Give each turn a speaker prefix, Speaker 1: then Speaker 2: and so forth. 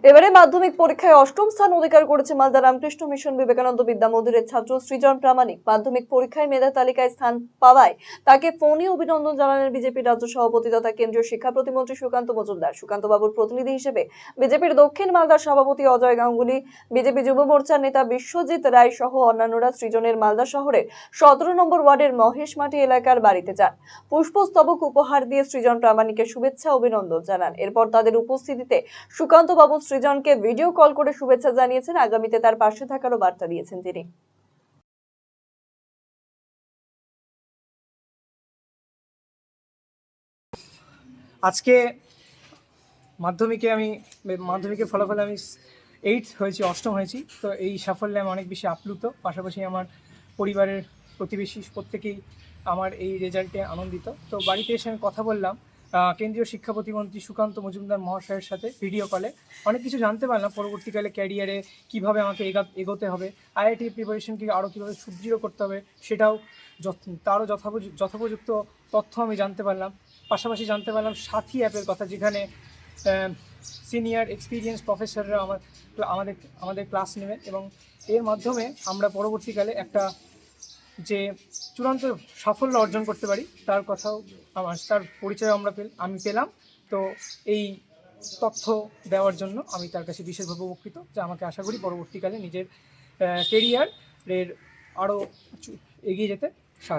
Speaker 1: এবারে মাধ্যমিক পরীক্ষায় অষ্টম স্থান অধিকার করেছে মালদা রামকৃষ্ণ মিশন বিবেকানন্দ বিদ্যা মন্দিরের ছাত্র সৃজন প্রামাণিক। মাধ্যমিক পরীক্ষায় মেধা তালিকায় স্থান পাওয়ায় তাকে ফোনে অভিনন্দন জানালেন বিজেপির রাজ্য সভাপতি তথা কেন্দ্রীয় শিক্ষা প্রতিমন্ত্রী সুকান্ত মজুমদার। সুকান্ত বাবুর প্রতিনিধি হিসেবে বিজেপির দক্ষিণ মালদার সভাপতি অজয় গাঙ্গুলি, বিজেপি যুব মোর্চার নেতা বিশ্বজিৎ রায় সহ অন্যান্যরা সৃজনের মালদা শহরের 17 নম্বর ওয়ার্ডের মহেশমাটি এলাকার বাড়িতে যান। পুষ্পস্তবক উপহার দিয়ে সৃজন প্রামাণিকের শুভেচ্ছা অভিনন্দন জানান। এরপর তাদের উপস্থিতিতে সুকান্ত বাবু সৃজনকে ভিডিও কল করে শুভেচ্ছা জানিয়েছেন। আগামীতে তার পাশে থাকারও বার্তা দিয়েছেন তিনি।
Speaker 2: আজকে মাধ্যমিকের ফলাফলে আমি 8 হয়েছি, অষ্টম হয়েছি। তো এই সাফল্যে আমি অনেক বেশি আপ্লুত। পাশাপাশি আমার পরিবারের প্রতিবেশী প্রত্যেকেই আমার এই রেজাল্টে আনন্দিত। তো বাড়িতে এসে আমি কথা বললাম কেন্দ্রীয় শিক্ষা প্রতিমন্ত্রী সুকান্ত মজুমদার মহাশয়ের সাথে ভিডিও কলে। অনেক কিছু জানতে পারলাম পরবর্তীকালে ক্যারিয়ারে কীভাবে আমাকে এগোতে হবে, আইআইটি প্রিপারেশনকে আরও কীভাবে সুদৃঢ় করতে হবে সেটাও তারও যথোপযুক্ত তথ্য আমি জানতে পারলাম। পাশাপাশি জানতে পারলাম সাথী অ্যাপের কথা, যেখানে সিনিয়র এক্সপিরিয়েন্স প্রফেসররা আমাদের ক্লাস নেবেন এবং এর মাধ্যমে আমরা পরবর্তীকালে একটা যে চূড়ান্ত সাফল্য অর্জন করতে পারি তার পরিচয় আমি পেলাম। তো এই তথ্য দেওয়ার জন্য আমি তার কাছে বিশেষভাবে উপকৃত, যে আমাকে আশা করি পরবর্তীকালে নিজের কেরিয়ারের আরও এগিয়ে যেতে